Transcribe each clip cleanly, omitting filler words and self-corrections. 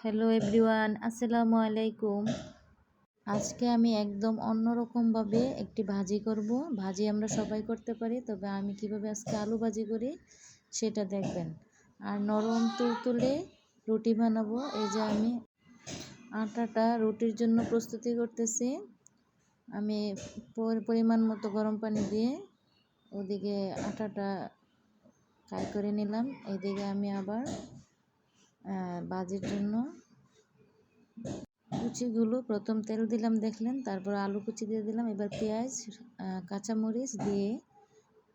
Hello everyone, আসসালামু আলাইকুম। আজকে আমি একদম অন্যরকমভাবে একটি ভাজি করব। ভাজি আমরা সবাই করতে পারি, তবে আমি কিভাবে আজকে আলু ভাজি করি সেটা দেখবেন। আর নরম তুলতুলে রুটি বানাবো। এই যে আমি আটাটা রুটির জন্য প্রস্তুতি করতেছি। আমি পরিমাণ মতো গরম পানি দিয়ে ওদিকে আটাটা ফ্রাই করে নিলাম। এইদিকে আমি আবার ভাজির জন্য কুচিগুলো প্রথম তেল দিলাম দেখলেন, তারপর আলু কুচি দিয়ে দিলাম, এবার পেঁয়াজ কাঁচামরিচ দিয়ে,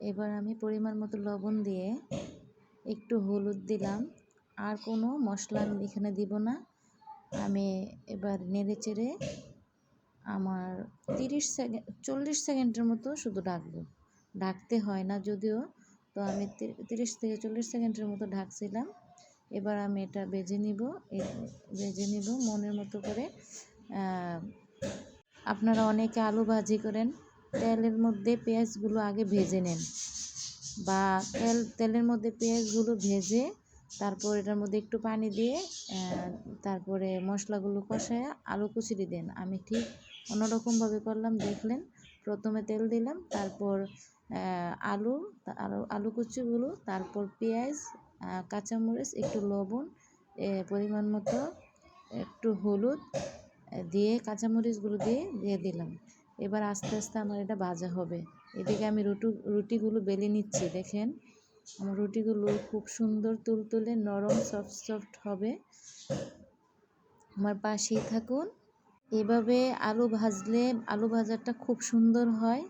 এবার আমি পরিমাণ মতো লবণ দিয়ে একটু হলুদ দিলাম। আর কোনো মশলা আমি এখানে দিব না। আমি এবার নেড়ে চেড়ে আমার 40 সেকেন্ডের মতো শুধু ডাকবো। ঢাকতে হয় না যদিও, তো আমি 30 থেকে 40 সেকেন্ডের মতো ঢাকছিলাম। এবার আমি এটা ভেজে নিব মনের মতো করে। আপনারা অনেকে আলু ভাজি করেন, তেলের মধ্যে পেঁয়াজগুলো আগে ভেজে নেন, বা তেলের মধ্যে পেঁয়াজগুলো ভেজে তারপর এটার মধ্যে একটু পানি দিয়ে তারপরে মশলাগুলো কষায় আলু কুচি দেন। আমি ঠিক অন্যরকমভাবে করলাম দেখলেন। প্রথমে তেল দিলাম, তারপর আলু কুচিগুলো, তারপর পেঁয়াজ, কাঁচামরিচ, একটু লবণ, পরিমাণ মতো একটু হলুদ দিয়ে কাঁচামরিচগুলো দিয়ে দিলাম। এবার আস্তে আস্তে আমার এটা ভাজা হবে। এদিকে আমি রুটিগুলো বেলে নিচ্ছি। দেখেন আমার রুটিগুলো খুব সুন্দর তুলতুলে নরম সফট হবে। আমার পাশেই থাকুন। এভাবে আলু ভাজলে আলু ভাজাটা খুব সুন্দর হয়,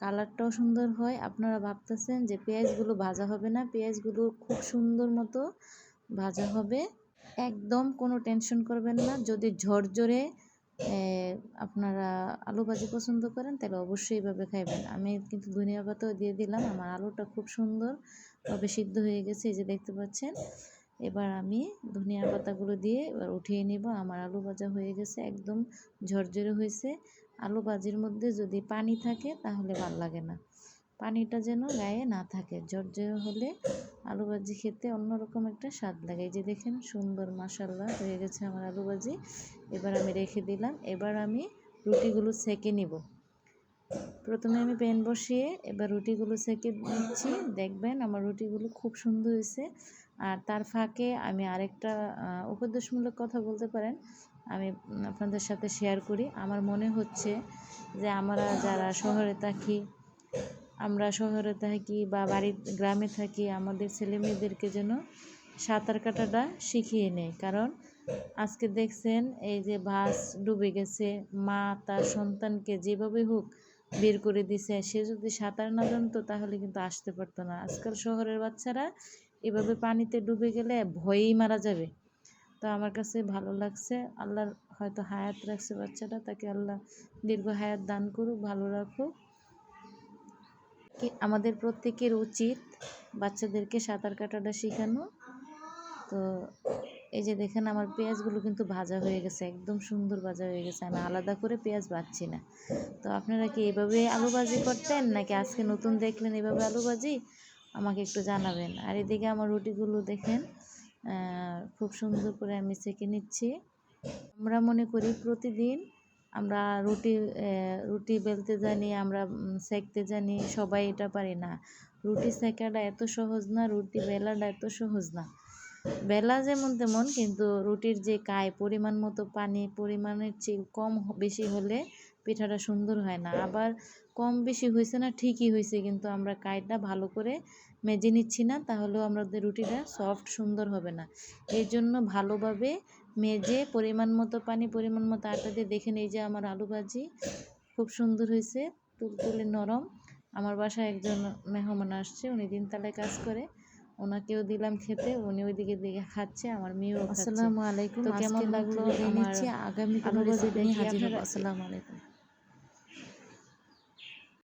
কালারটাও সুন্দর হয়। আপনারা ভাবতেছেন যে পেঁয়াজগুলো ভাজা হবে না, পেঁয়াজগুলো খুব সুন্দর মতো ভাজা হবে। একদম কোনো টেনশন করবেন না। যদি ঝরঝরে আপনারা আলু ভাজি পছন্দ করেন তাহলে অবশ্যই এইভাবে খাইবেন। আমি কিন্তু ধনিয়া পাতাও দিয়ে দিলাম। আমার আলুটা খুব সুন্দরভাবে সিদ্ধ হয়ে গেছে, এই যে দেখতে পাচ্ছেন। এবার আমি ধনিয়া পাতাগুলো দিয়ে এবার উঠিয়ে নিব। আমার আলু ভাজা হয়ে গেছে, একদম ঝরঝরে হয়েছে। আলু ভাজির মধ্যে যদি পানি থাকে তাহলে ভালো লাগে না, পানিটা যেন গায়ে না থাকে। ঝরঝরে হলে আলু ভাজি খেতে অন্যরকম একটা স্বাদ লাগে। এই যে দেখেন সুন্দর মাশাআল্লাহ হয়ে গেছে আমার আলু ভাজি। এবার আমি রেখে দিলাম। এবার আমি রুটিগুলো সেঁকে নিব। প্রথমে আমি প্যান বসিয়ে এবার রুটিগুলো সেঁকে নিচ্ছি। দেখবেন আমার রুটিগুলো খুব সুন্দর হয়েছে। আর তার ফাঁকে আমি আরেকটা উপদেশমূলক কথা বলতে পারেন, আমি আপনাদের সাথে শেয়ার করি। আমার মনে হচ্ছে যে আমরা যারা শহরে থাকি বা গ্রামে থাকি, আমাদের ছেলেমেয়েদেরকে যেন সাঁতার কাটাটা শিখিয়ে নেয়। কারণ আজকে দেখছেন এই যে বাস ডুবে গেছে, মা তার সন্তানকে যেভাবে হোক বের করে দিছে। সে যদি সাঁতার না জানতো তাহলে কিন্তু আসতে পারতো না। আজকাল শহরের বাচ্চারা এভাবে পানিতে ডুবে গেলে ভয়েই মারা যাবে। তো আমার কাছে ভালো লাগছে। আল্লাহর হয়তো হায়াত রাখছে বাচ্চাটা, তাকে আল্লাহ দীর্ঘ হায়াত দান করুক, ভালো রাখুক। আমাদের প্রত্যেকের উচিত বাচ্চাদেরকে সাঁতার কাটাটা শেখানো। তো এই যে দেখেন আমার পেঁয়াজগুলো কিন্তু ভাজা হয়ে গেছে, একদম সুন্দর ভাজা হয়ে গেছে। আমি আলাদা করে পেঁয়াজ ভাজছি না। তো আপনারা কি এভাবে আলু ভাজি করতেন, নাকি আজকে নতুন দেখলেন এভাবে আলু ভাজি? আমাকে একটু জানাবেন। আর এদিকে আমার রুটিগুলো দেখেন খুব সুন্দর করে আমি সেঁকে নিচ্ছি। আমরা মনে করি প্রতিদিন আমরা রুটি বেলতে জানি, আমরা সেঁকতে জানি, সবাই এটা পারি না। রুটি সেঁকাটা এত সহজ না, রুটি বেলাটা এত সহজ না। বেলা যেমন তেমন, কিন্তু রুটির যে পরিমাণ মতো পানি পরিমাণের চেয়ে কম বেশি হলে পিঠাটা সুন্দর হয় না। আবার কম বেশি হয়েছে না, ঠিকই হয়েছে, কিন্তু আমরা কাইটা ভালো করে মেজে নিচ্ছি না, তাহলেও আমাদের রুটিটা সফট সুন্দর হবে না। এই জন্য ভালোভাবে মেজে পরিমাণ মতো পানি পরিমাণ মতো আটা দিয়ে দেখেন। এই যে আমার আলু ভাজি খুব সুন্দর হয়েছে, তুলতুলে নরম। আমার বাসায় একজন মেহমান আসছে, উনি 3 তলায় কাজ করে, ওনাকেও দিলাম খেতে, উনি ওইদিকে দিকে খাচ্ছে, আমার মেয়েও খাচ্ছে। আসসালামু আলাইকুম। তো কেমন লাগলো আমার আগামী আলু ভাজি দেখি আপনারা। আসসালামু আলাইকুম।